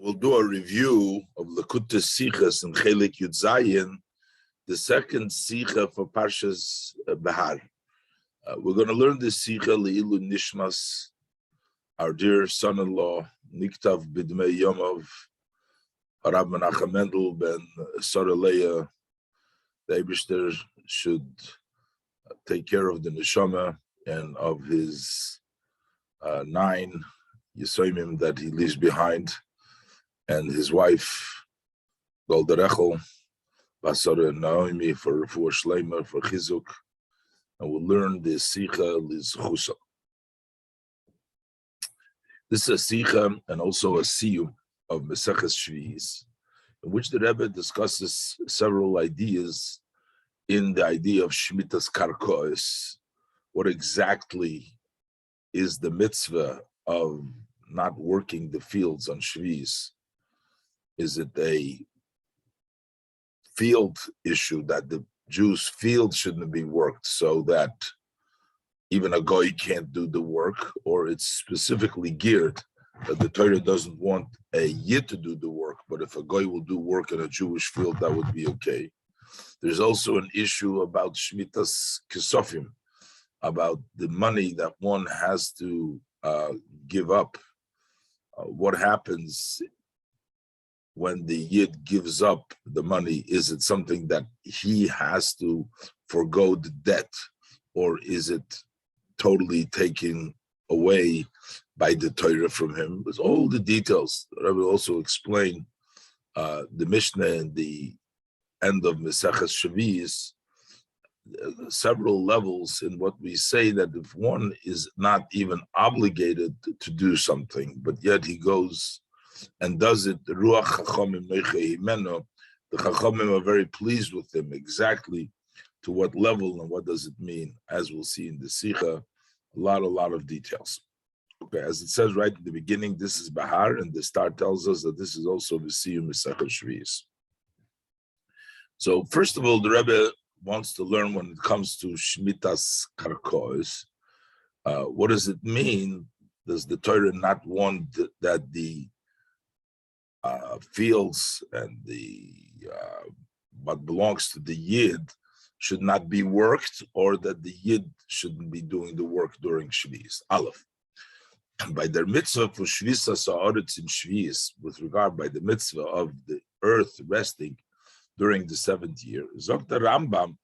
We'll do a review of Lekutei Sichas and Chelek Yud Zayin, the second sicha for Parshas Behar. We're going to learn this sicha Leilu Nishmas, our dear son-in-law, Niktav Bidmei Yomov, Rabbi Menachem Mendel ben Sarah Leah. The Eibishter should take care of the neshama and of his 9 Yisomim that he leaves behind, and his wife, Golda Rechel, Basara and Naomi, for Refuah Shleima, for Chizuk, and we'll learn the sicha Lizchusa. This is a sicha and also a siyum of Meseches Shvi'is, in which the Rebbe discusses several ideas in the idea of Shmitas Karkois. What exactly is the mitzvah of not working the fields on Shvi'is? Is it a field issue that the Jews' field shouldn't be worked so that even a goy can't do the work, or it's specifically geared that the Torah doesn't want a yid to do the work, but if a goy will do work in a Jewish field, that would be okay. There's also an issue about Shmitas Kesofim, about the money that one has to give up. What happens when the yid gives up the money? Is it something that he has to forego the debt, or is it totally taken away by the Torah from him? There's all the details. I will also explain the Mishnah and the end of Meseches Shvi'is, several levels in what we say, that if one is not even obligated to do something, but yet he goes and does it, the Ruach Chachamim Neichei Himeno, the Chachamim are very pleased with him. Exactly to what level and what does it mean, as we'll see in the sicha, a lot of details. Okay, as it says right at the beginning, this is Behar, and the start tells us that this is also V'siyum Meseches Shvi'is. So first of all, the Rebbe wants to learn when it comes to Shmitas Karkois, what does it mean? Does the Torah not want that the fields and the what belongs to the Yid should not be worked, or that the Yid shouldn't be doing the work during Shvi'is? Aleph. By their mitzvah for Shvisas Haaretz in Shvi'is, with regard by the mitzvah of the earth resting during the 7th year, Zok the Rambam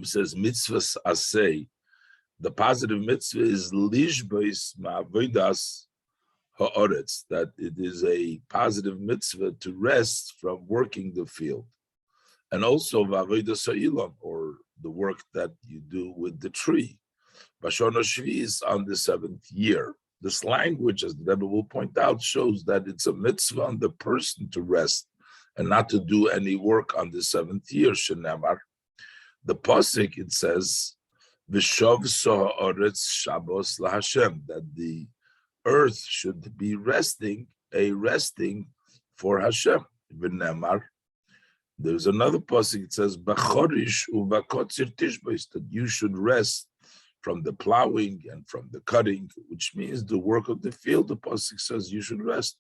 says mitzvahs asay, the positive mitzvah is lishbois ma'avodas haaretz, that it is a positive mitzvah to rest from working the field, and also v'avodas ha'ilam, or the work that you do with the tree. Bashana Shvi'is, on the 7th year. This language, as the Rebbe will point out, shows that it's a mitzvah on the person to rest and not to do any work on the 7th year. Shenemar, the pasuk, it says, "V'shav haaretz Shabbos laHashem," that the earth should be resting, a resting for Hashem. V'nemar, there's another pasuk, it says, "B'chorish u'v'kotzir tishbos," that you should rest from the plowing and from the cutting, which means the work of the field. The pasuk says you should rest.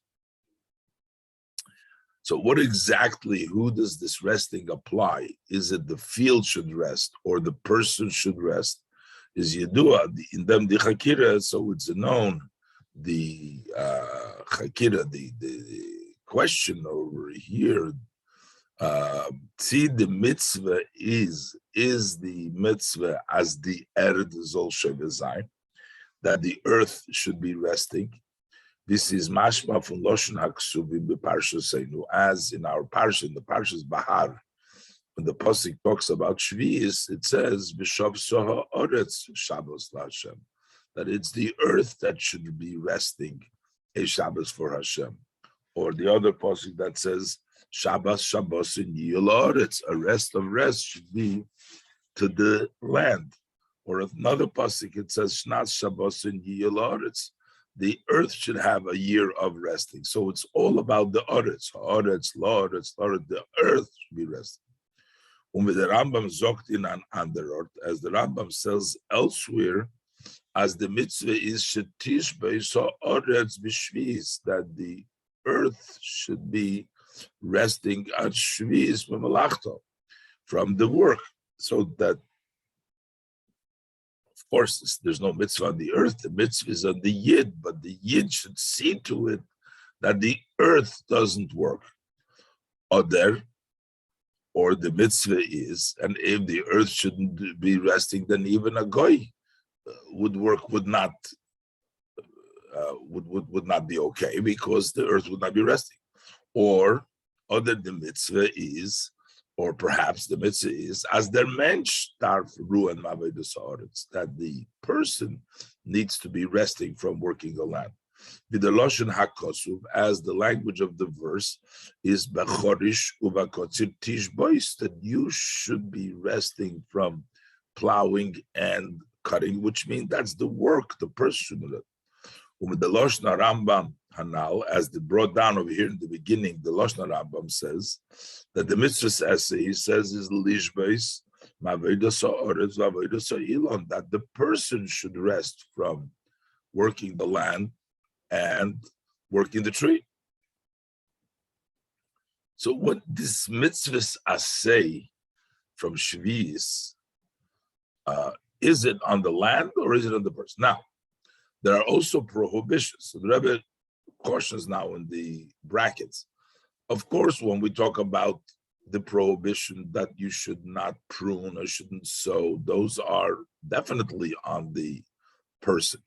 So what exactly, who does this resting apply? Is it the field should rest or the person should rest? Is Yedua, in them the Chakira, so it's known, the Chakira, the question over here, see, the mitzvah is the mitzvah as the Erd Zol Shevezayin, that the earth should be resting. This is mashma from Loshen HaKsuvim b'Parshasenu, as in our parsha, in the Parshas Behar, when the pasuk talks about Shvi'is, it says V'shav soha oretz Shabbos laHashem, that it's the earth that should be resting, a Shabbos for Hashem. Or the other pasuk that says Shabbos in Yil Oretz, a rest of rest should be to the land. Or another pasuk, it says Shnat Shabbos in Yil Oretz, the earth should have a year of resting. So it's all about the Oretz, the earth should be resting. And with the Rambam zogt in an anderort, as the Rambam says elsewhere, as the mitzvah is shetish beiso oretz b'shvi'is, that the earth should be resting at Shvi'is Malachto from the work, so that, of course, there's no mitzvah on the earth. The mitzvah is on the Yid, but the Yid should see to it that the earth doesn't work. Or the mitzvah is, and if the earth shouldn't be resting, then even a goy would not be okay, because the earth would not be resting. Or other the mitzvah is, or perhaps the mitzvah is, as der Mensch darf ruhen that the person needs to be resting from working the land. With the Lashon HaKosuv, as the language of the verse is Bechorish uvakotzir tishbois, that you should be resting from plowing and cutting, which means that's the work the person should do. With the Lashon Rambam Hanal, as the brought down over here in the beginning, the Lashon Rambam says that the mitzvah essay, he says, is lishbeis ma'avodas ha'oretz v'avodas ha'ilon, that the person should rest from working the land and working the tree. So what this mitzvah assay from Shvi'is, is it on the land or is it on the person? Now, there are also prohibitions. So the Rebbe cautions now in the brackets. Of course, when we talk about the prohibition that you should not prune or shouldn't sow, those are definitely on the person.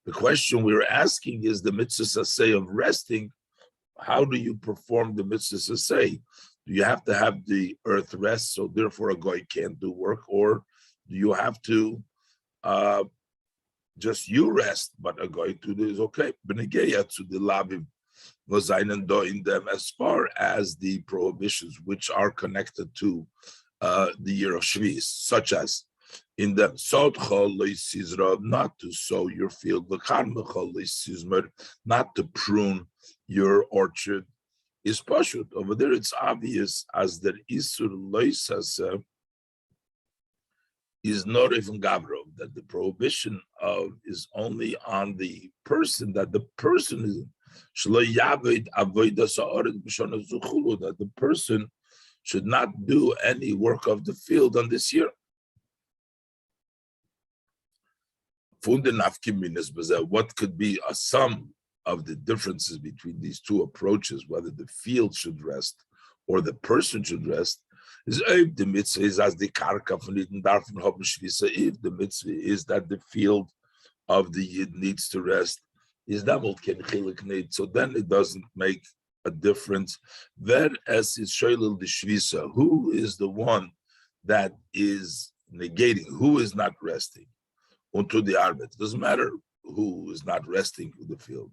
The question we're asking is the mitzvah say of resting. How do you perform the mitzvah say? Do you have to have the earth rest, so therefore a goy can't do work, or do you have to just you rest, but a goy to do is okay? Benegeya to the lavim vazayin do in them, as far as the prohibitions which are connected to the year of Shvi'is, such as in them not to sow your field, not to prune your orchard, is pashut. Over there, it's obvious as that isur loisasa is not even gavrov, that the prohibition of is only on the person, that the person is that the person should not do any work of the field on this year. What could be a sum of the differences between these two approaches, whether the field should rest or the person should rest, is if the mitzvah is as the karka von Yidden darfen haben Shvisa, if the mitzvah is that the field of the Yid needs to rest, is damot ken chilik need, so then it doesn't make a difference. Ver es is shoylil the Shvisa, who is the one that is negating, who is not resting? Unto the arbet. It doesn't matter who is not resting in the field.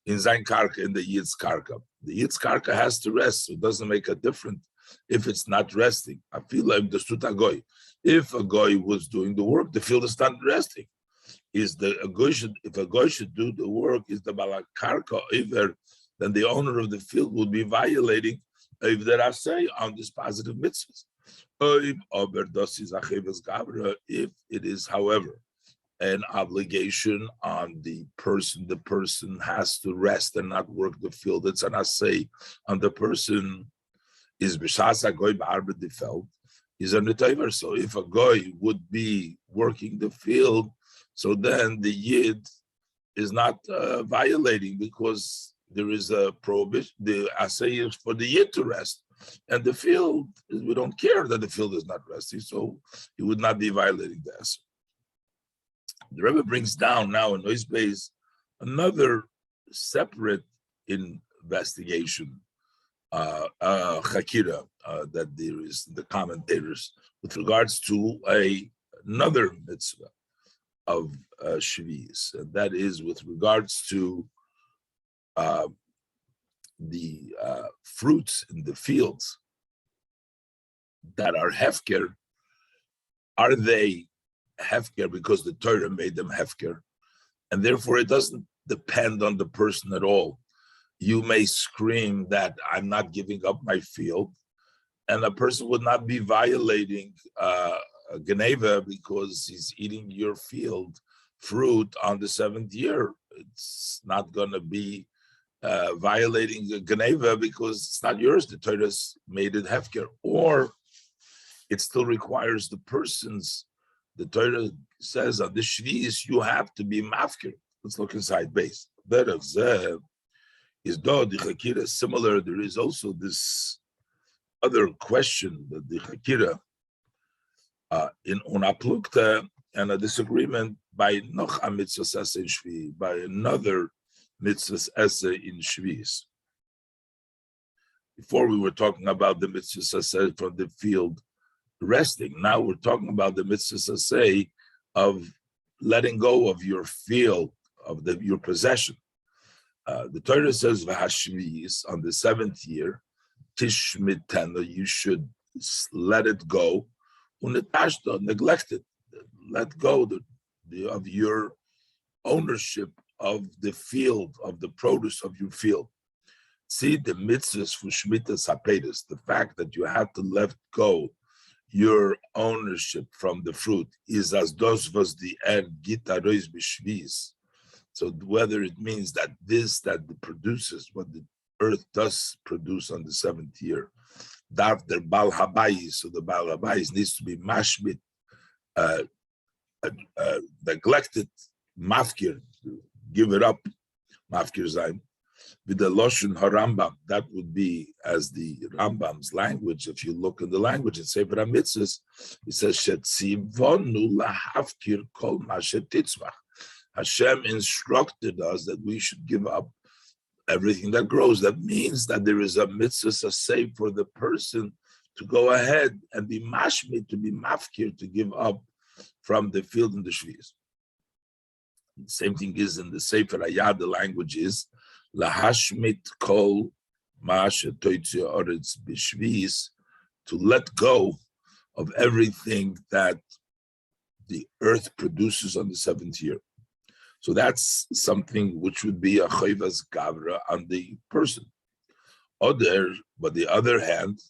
In Zain Karka, in the Yid's Karka. The Yid's Karka has to rest, so it doesn't make a difference if it's not resting. I feel like the Stuta Goy. If a Goy was doing the work, the field is not resting. If a Goy should do the work, is the Balak Karka, then the owner of the field would be violating if there are say on this positive mitzvahs. If it is, however, an obligation on the person has to rest and not work the field. It's an assay on the person is b'shasa goy b'arbet the feld is a netaver. So if a goy would be working the field, so then the yid is not violating, because there is a prohibition. The assay is for the yid to rest, and the field, we don't care that the field is not resting, so he would not be violating the assay. The Rebbe brings down now in Noise Base another separate investigation, chakira, that there is the commentators with regards to another mitzvah of Shvi'is, and that is with regards to the fruits in the fields that are hefker. Are they hefker because the Torah made them hefker, and therefore it doesn't depend on the person at all? You may scream that I'm not giving up my field, and a person would not be violating Geneva because he's eating your field fruit on the 7th year. It's not going to be violating a Geneva because it's not yours. The Torah's made it hefker, or it still requires the person's. The Torah says on the shvius you have to be mafker. Let's look inside base. Derech zeh is do the chakira similar. There is also this other question that the chakira in unaplukta and a disagreement by noch a mitzvah esse in shvi, by another mitzvah esse in shvius. Before we were talking about the mitzvah esse from the field resting. Now we're talking about the mitzvah esse of letting go of your field, of your possession. The Torah says v'hashvius on the 7th year, tishmitena, you should let it go, unetashta, neglect it, let go of your ownership of the field, of the produce of your field. See the mitzvahs for shmitas hapedas, the fact that you have to let go your ownership from the fruit is as dos was the end gita rois b'shvius. So whether it means that that produces what the earth does produce on the 7th year, darf der bal habayis, so the bal habayis needs to be mashmit, neglected, mafkir, give it up, mafkir zayin. With the Loshen HaRambam, that would be as the Rambam's language. If you look in the language, it's Sefer HaMitzvos, it says, Shetzivonu lahafkir kol ma shetitzmach. Hashem instructed us that we should give up everything that grows. That means that there is a mitzvah, a save for the person to go ahead and be mashmit, to be mafkir, to give up from the field and the shvius. The same thing is in the Sefer Hayad, the language is, lahashmit kol ma shetoitzi oretz b'shvius, to let go of everything that the earth produces on the 7th year. So that's something which would be a chayvas gavra on the person. But the other hand,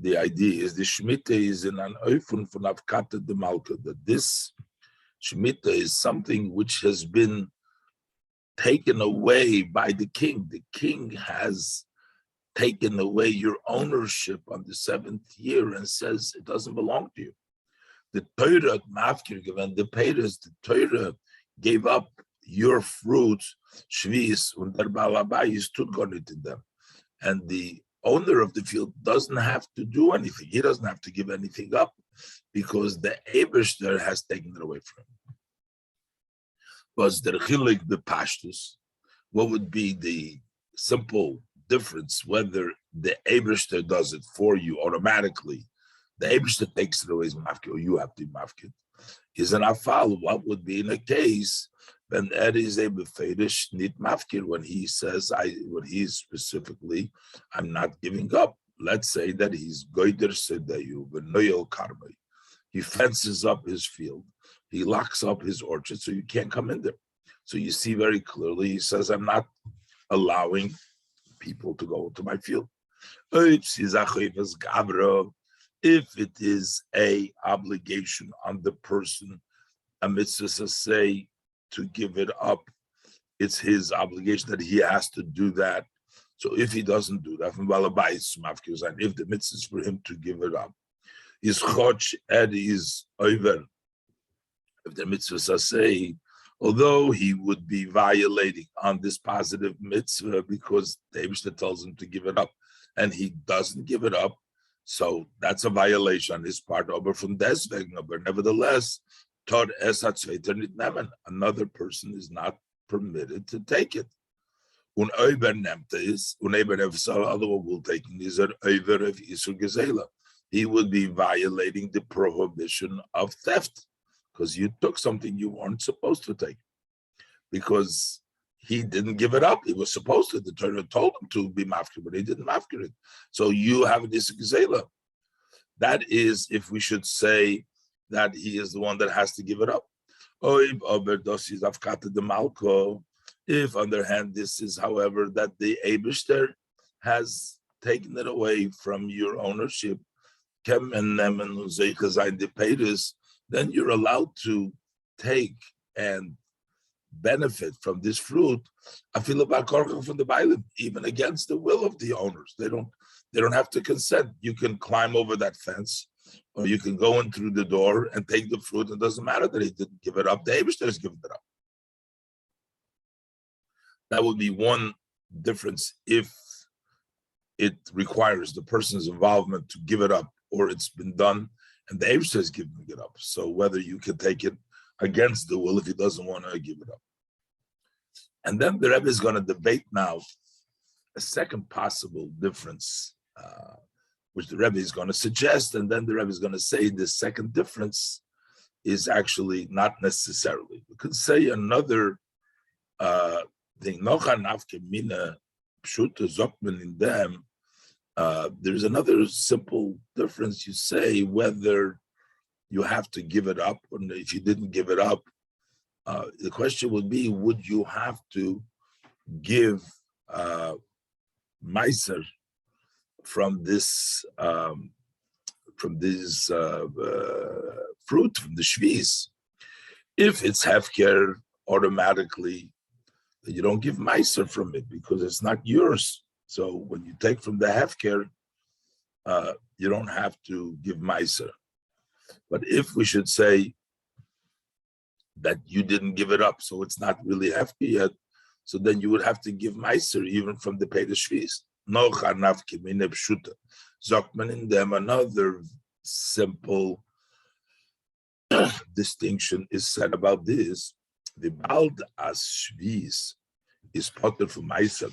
the idea is the shmita is in an oifun von avkata de malka, that this shmita is something which has been taken away by the king. The king has taken away your ownership on the 7th year and says it doesn't belong to you. The Torah mafkir given the payers, the Torah gave up your fruits, shvius, and der balabayis took on it in them. And the owner of the field doesn't have to do anything. He doesn't have to give anything up because the Eberster has taken it away from him. Was der Chelek bepashtus? What would be the simple difference whether the Eberster does it for you automatically? The Eberster takes it away as mafkir, or you have to be mafkir. Is an afal. What would be in a case when er is a beferish nit mafkir, when he says when he's specifically, I'm not giving up. Let's say that he's goider sedayu v'noyel karmei. He fences up his field. He locks up his orchard, so you can't come in there. So you see very clearly, he says, I'm not allowing people to go to my field. If it is a obligation on the person, a mitzvah say to give it up, it's his obligation that he has to do that. So if he doesn't do that, and if the mitzvah is for him to give it up, is choch ed is over. If the mitzvah say, although he would be violating on this positive mitzvah because the Eibishter tells him to give it up, and he doesn't give it up, so that's a violation on his part. But from deswegen, but nevertheless, another person is not permitted to take it. Un is other one will take it. He would be violating the prohibition of theft because you took something you weren't supposed to take because he didn't give it up. He was supposed to. The Torah told him to be mafkir, but he didn't mafkir it. So you have this gzela. That is, if we should say that he is the one that has to give it up. If on the other hand, this is, however, that the Eibishter has taken it away from your ownership, then you're allowed to take and benefit from this fruit, I feel about korcha from the bailim, even against the will of the owners. They don't have to consent. You can climb over that fence, or you can go in through the door and take the fruit. It doesn't matter that he didn't give it up. The Eibishter has given it up. That would be one difference if it requires the person's involvement to give it up, or it's been done and the Eibishter is giving it up. So whether you can take it against the will if he doesn't want to give it up. And then the Rebbe is going to debate now a second possible difference, which the Rebbe is going to suggest, and then the Rebbe is going to say the second difference is actually not necessarily. We could say another thing. There's another simple difference. You say whether you have to give it up, or if you didn't give it up, the question would be: would you have to give meiser from this fruit, from the shviz? If it's hefker, automatically you don't give meiser from it because it's not yours. So when you take from the hefker, you don't have to give meiser. But if we should say that you didn't give it up, so it's not really hefker yet, so then you would have to give meiser even from the Peder Shviz. No chanav kimine pshuta. Zokman in them, another simple distinction is said about this. The bald as shviz is potter from meiser.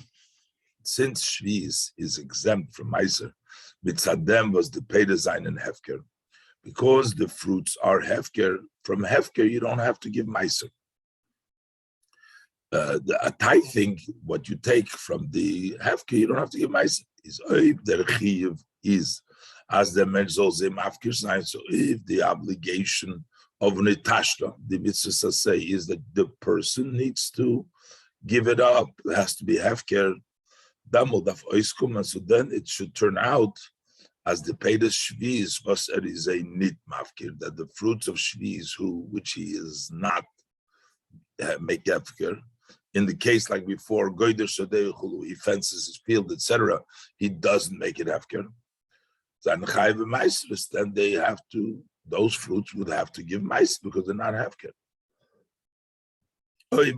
Since shviz is exempt from meiser, mitzadem was the pay design and hefker. Because the fruits are hefker, from hefker you don't have to give meiser. A tithing, what you take from the hefker, you don't have to give meiser. Is oib der chiyuv is as the mensch soll zim afkir sein. So if the obligation of netashta, the mitzvah say, is that the person needs to give it up, it has to be hefker. So then it should turn out as the Peder Shviz was is a nit mafkir, that the fruits of Shviz, which he is not make hefker. In the case like before, goyder shadei chulu, he fences his field, etc., he doesn't make it hefker. Then they have to, those fruits would have to give mice because they're not hefker. But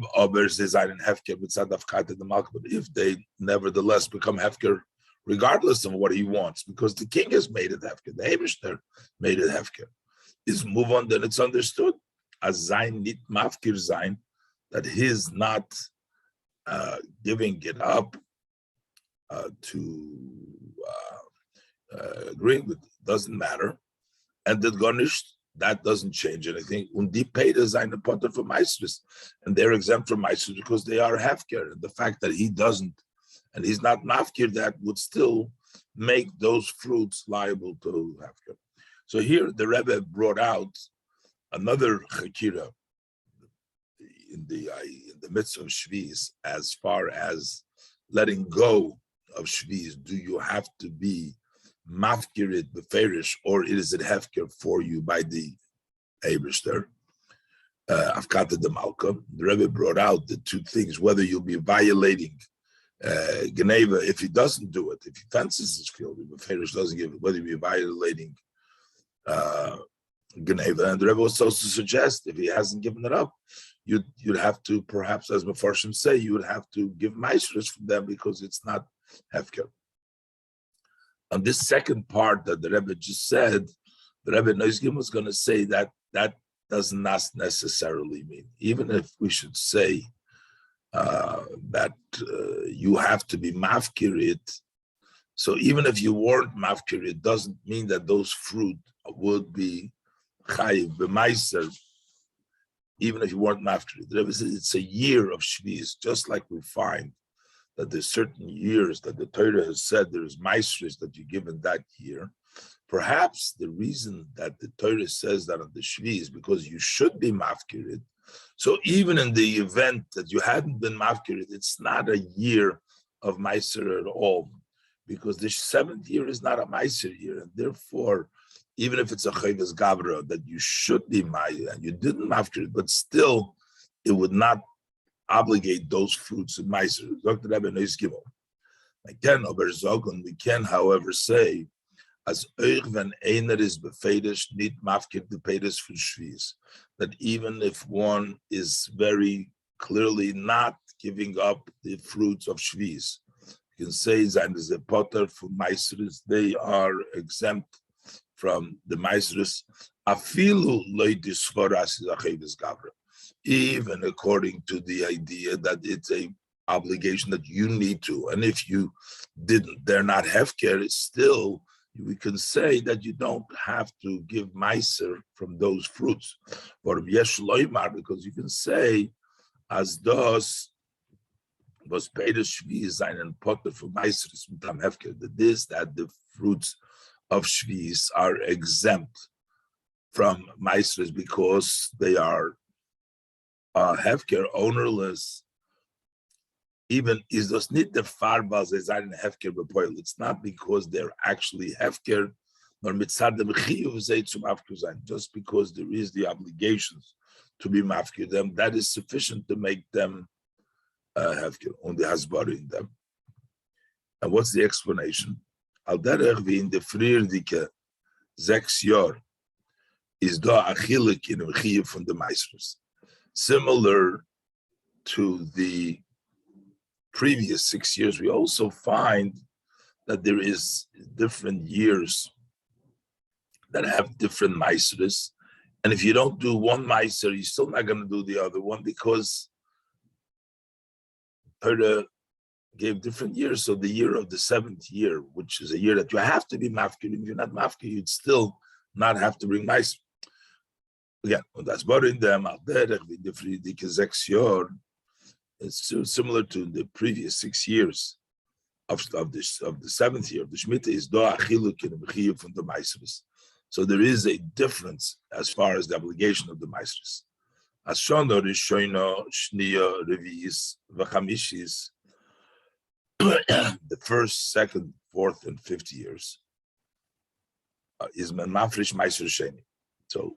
if they nevertheless become hefker, regardless of what he wants, because the king has made it hefker, the Eibishter made it hefker, is move on, then it's understood as zayin nit mafkir zayin, that his not giving it up to agreeing with it doesn't matter, and the garnish that doesn't change anything. And die paid design the potter for meisters, and they're exempt from meisters because they are hefker. And the fact that he doesn't, and he's not mafkir, that would still make those fruits liable to hefker. So here the Rebbe brought out another chakira in the midst of shviz, as far as letting go of shviz. Do you have to be mafkirit beferish, or is it hefker for you by the Eibishter? Afkata de Malka. The Rebbe brought out the two things: whether you'll be violating Geneva if he doesn't do it, if he fences his field, if beferish doesn't give it, whether you'll be violating Geneva. And the Rebbe was supposed to suggest if he hasn't given it up, you'd have to, perhaps, as Mefarshim say, you would have to give maestros from them because it's not hefker. On this second part that the Rebbe just said, the Rebbe Neusgim was going to say that that does not necessarily mean, even if we should say that you have to be mafkirit. So even if you weren't mafkirit, it doesn't mean that those fruit would be chayiv b'maiser, even if you weren't mafkirit. The Rebbe says it's a year of shviz, just like we find that there's certain years that the Torah has said there's maestros that you give in that year. Perhaps the reason that the Torah says that on the shvi is because you should be mafkirid. So even in the event that you hadn't been mafkirid, it's not a year of meiser at all, because the seventh year is not a meiser year, and therefore, even if it's a chayvus gavra that you should be ma'ir and you didn't mafkirid, but still, it would not obligate those fruits in Meiser. Dr. Rebbe Neis Gimel. We can, however, say, as when einer is befeidish, nit mafkir the pedis for shviz, that even if one is very clearly not giving up the fruits of shviz, you can say that as a potter for meisres, they are exempt from the meisres. Afilu loydis foras is achedes gavra, even according to the idea that it's a obligation that you need to, and if you didn't, they're not hefker. It's still, we can say that you don't have to give meiser from those fruits, or yesh loymar, because you can say as those was paid shviz and potter for meiser mitam hefker, that the fruits of shviz are exempt from meisers because they are hefker, ownerless. Even is this not the farbas as in hefker bepoil? It's not because they're actually hefker, nor mitzad the mechiyuv zay zum afkuzain. Just because there is the obligations to be mafkir them, that is sufficient to make them hefker on the hasbar in them. And what's the explanation? Al derech wie in the frierdike 6 Jahr is da achilik in mechiyuv from the meisters, similar to the previous 6 years. We also find that there is different years that have different meisers, and if you don't do one meiser, you're still not going to do the other one because Torah gave different years. So the year of the 7th year, which is a year that you have to be mafkir, if you're not mafkir, you'd still not have to bring meiser. Again, that's in them out there. It's similar to the previous 6 years of the 7th year. The Shemitah is do achiluk in the from the meisers. So there is a difference as far as the obligation of the meisers. As shono rishono shniya revi'is v'chamishis, the 1st, 2nd, 4th, and 5th years is men mafresh meiser sheni. So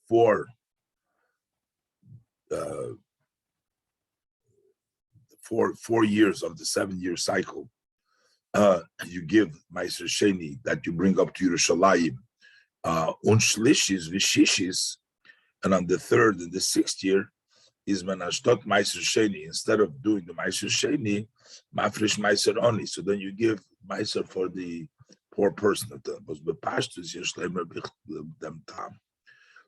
for 4 years of the 7-year cycle, you give Meiser Sheni that you bring up to Yerushalayim, Unshlishis Vishishis, and on the 3rd and the 6th year is Manashtot Meiser Sheni. Instead of doing the Meiser Sheni, Mafresh Meiser Oni. So then you give Meiser for the poor person.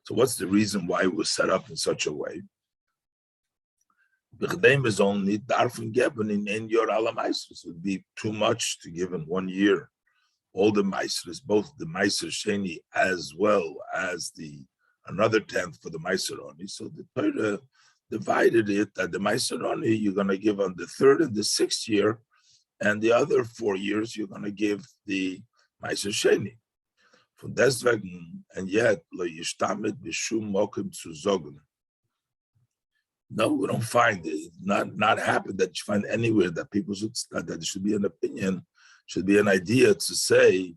So what's the reason why it was set up in such a way? Is only darfin given in your ala meisers. It would be too much to give in 1 year all the meisers, both the meiser sheni as well as the another 10th for the meiser oni. So the Torah divided it that the meiser oni you're going to give on the 3rd and the 6th year, and the other 4 years you're going to give the meiser sheni. From deswegen, and yet lo yishtamet b'shum mokim zu zogen. No, we don't find it. Not happen that you find anywhere that people should that there should be an opinion, should be an idea to say,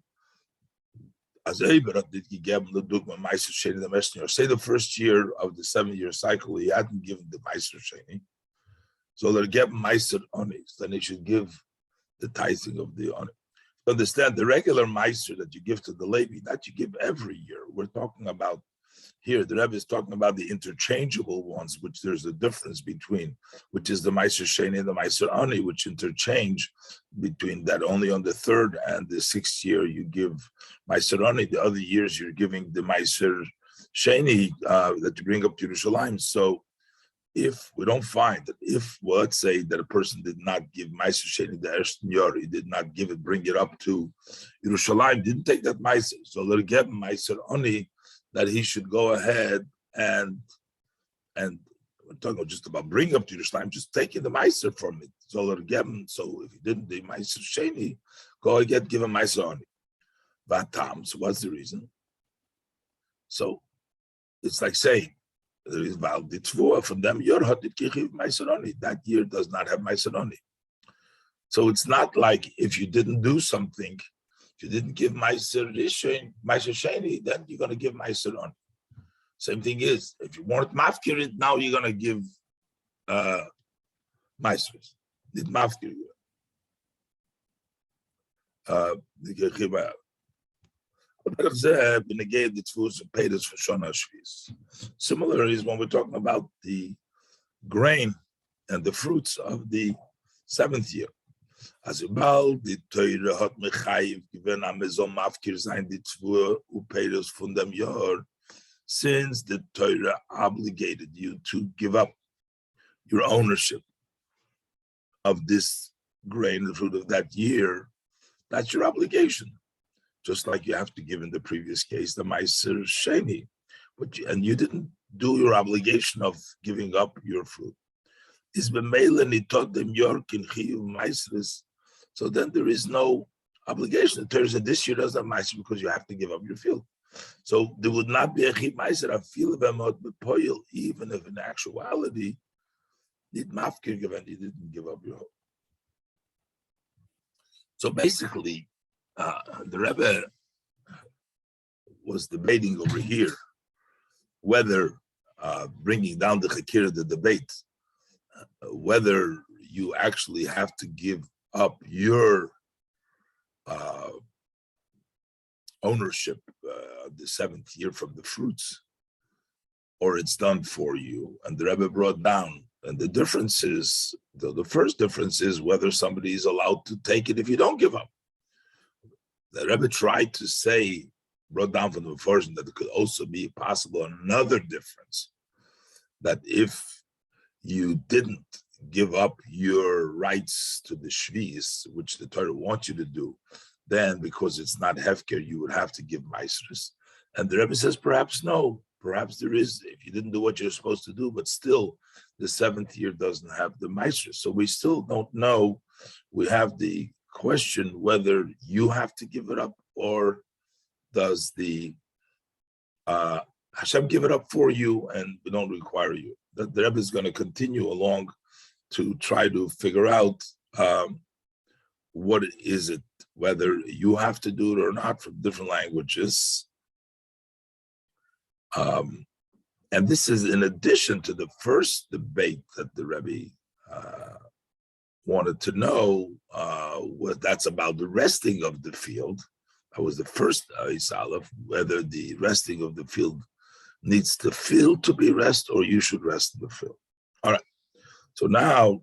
as Abraham did he give the dogma Meiser Sheni the messenger. Say the 1st year of the 7-year cycle he hadn't given the Meiser Sheni, so they'll give Meiser Onis. Then he should give the tithing of the Onis. Understand the regular Meiser that you give to the Levi, that you give every year. We're talking about. Here, the Rebbe is talking about the interchangeable ones, which there's a difference between, which is the Meiser Sheni and the Meiser Ani, which interchange between that. Only on the 3rd and the 6th year you give Meiser Ani. The other years you're giving the Meiser Sheni that you bring up to Yerushalayim. So if we don't find that, if well, let's say that a person did not give Meiser Sheni the Ersten Yor, he did not give it, bring it up to Yerushalayim, didn't take that Meiser. So let it get Meiser Ani, that he should go ahead and we're talking just about bring up to Yerushalayim, just taking the meiser from it. So if he didn't do meiser sheni, go ahead, give him meiser oni. Vatam. So what's the reason? So it's like saying there is valid tzvua from them. Your hatit kichiv meiser oni. That year does not have meiser oni. So it's not like if you didn't do something. If you didn't give Meiser Sheni, then you're going to give Meiser on. Same thing is, if you weren't mafkir it, now you're going to give Meisters. Did Mafkir. Similar is when we're talking about the grain and the fruits of the seventh year. As bald die Teure hat mich chayiv given am so mafkir sein die Tvur upeiros von dem Jahr, since the Teure obligated you to give up your ownership of this grain, the fruit of that year, that's your obligation. Just like you have to give in the previous case, the Meiser Sheni, and you didn't do your obligation of giving up your fruit. Is b'meila taught them york in chiyuv Meisers, so then there is no obligation. The Torah said this year doesn't have Meiser because you have to give up your field. So there would not be a chiyuv Meiser. I feel about the poil, even if in actuality, did mafkir given you didn't give up your hope. So basically, the Rebbe was debating over here whether bringing down the Chakir, the debate, whether you actually have to give up your ownership the seventh year from the fruits, or it's done for you. And the Rebbe brought down, and the difference is, the first difference is whether somebody is allowed to take it if you don't give up. The Rebbe tried to say, brought down from the version that it could also be possible another difference, that if you didn't give up your rights to the shvis, which the Torah wants you to do, then because it's not hefker, you would have to give meisres. And the Rebbe says, perhaps no, perhaps there is, if you didn't do what you're supposed to do, but still the seventh year doesn't have the meisres. So we still don't know. We have the question whether you have to give it up, or does the Hashem give it up for you and we don't require you. The Rebbe is going to continue along to try to figure out what is it, whether you have to do it or not, from different languages. And this is in addition to the first debate that the Rebbe wanted to know what that's about, the resting of the field. That was the first Isalef, whether the resting of the field needs the field to be rest, or you should rest in the field. All right. So now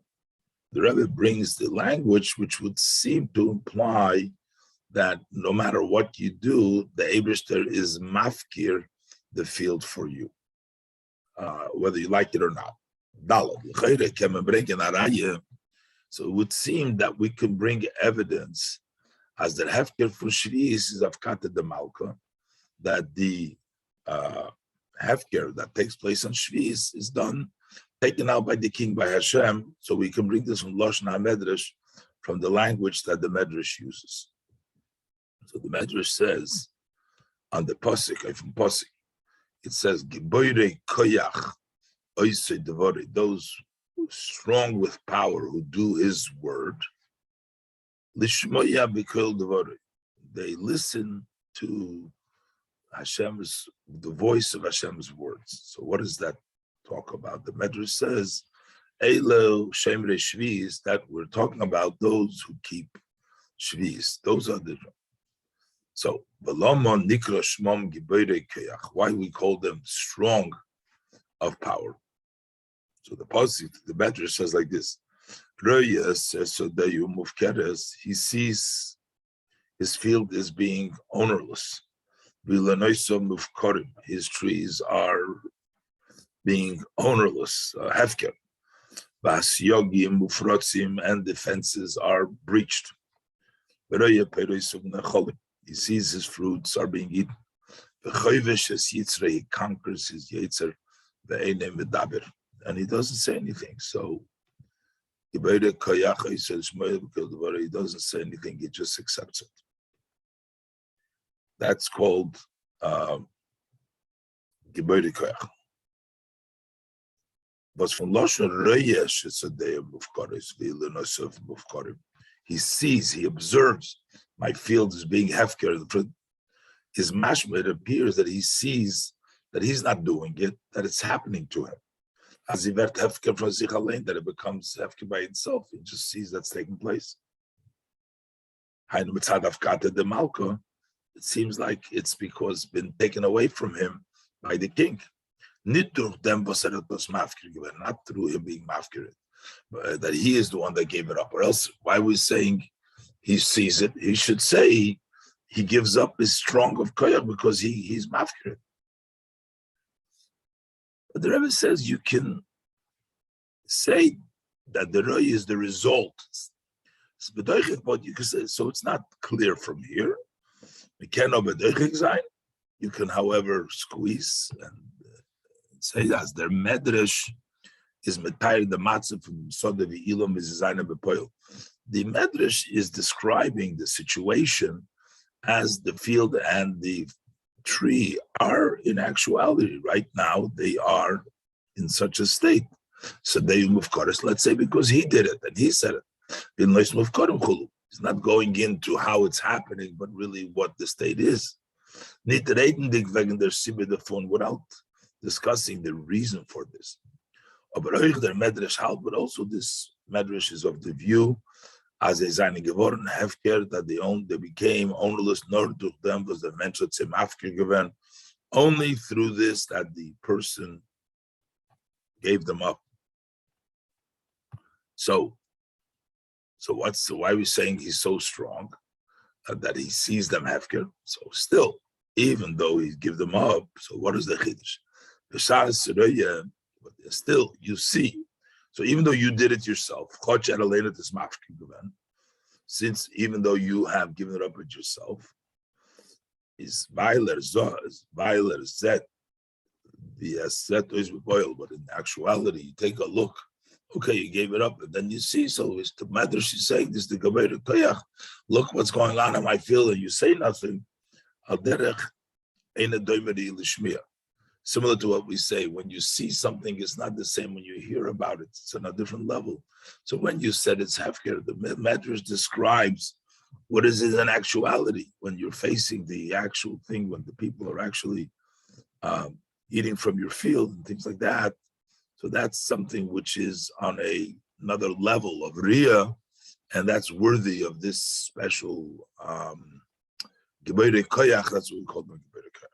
the Rebbe brings the language which would seem to imply that no matter what you do, the Eibishter is mafkir the field for you, whether you like it or not. So it would seem that we can bring evidence as the hefker for shvis is avkata de malka, that the hefker that takes place on shvis is done, taken out by the king, by Hashem. So we can bring this from Lashon HaMedrash, from the language that the Medrash uses. So the Medrash says on the Pasuk, from Pasuk, it says, Giboire koyach oisei devore, those strong with power who do his word, lishmoya b'kol devore, they listen to Hashem's, the voice of Hashem's words. So what does that talk about? The Medrash says, Eilo shemre shvis, that we're talking about those who keep shvis. Those are the, so Velomon nikra shmom giboire koyach, why we call them strong of power. So the Pasuk, the Medrash says like this: he sees his field is being ownerless. His trees are being ownerless, hefker. And the fences are breached. He sees his fruits are being eaten. He conquers his yetzer, and he doesn't say anything. So he says, he doesn't say anything, he just accepts it. That's called Gibori Koyach. But from Lashon Reyesh, it's a day of Mufkaris. He sees, he observes, my field is being hefker. His mashma, it appears that he sees that he's not doing it, that it's happening to him. as he wird hefker from sich allein, that it becomes hefker by itself. He just sees that's taking place. It seems like it's because it's been taken away from him by the king. Not through him being mafkir, but that he is the one that gave it up. Or else, why are we saying he sees it? He should say he gives up his strong of koyach because he's mafkir. But the Rebbe says you can say that the roy is the result. But you can say, so it's not clear from here. You can, however, squeeze and say that their medrash is metayr the matzah from Sodav Ilam is Zayna Bepoil. The medrash is describing the situation as the field and the tree are in actuality right now. They are in such a state. So they move chorus. Let's say because he did it and he said it. He's not going into how it's happening, but really what the state is. Without discussing the reason for this. But also this medrash is of the view as a zayne geworden hefker that they became ownerless nor to them was the mentioned zum afker given only through this that the person gave them up. So why are we saying he's so strong that he sees them hefker? So still, even though he give them up, so what is the chiddush? But still, you see. So even though you did it yourself, since even though you have given it up with yourself, is Weiler Zet, the Zet is boiled, but in actuality, you take a look. Okay, you gave it up, and then you see. So it's the matter she's saying this the Gabayr Koyach. Look what's going on in my field, and you say nothing. Similar to what we say, when you see something, it's not the same when you hear about it. It's on a different level. So when you said it's hefker, the Medrash describes what is it in actuality when you're facing the actual thing, when the people are actually eating from your field and things like that. So that's something which is on another level of Riyah, and that's worthy of this special Gebeirei Koyach. That's what we call them Gebeirei Koyach.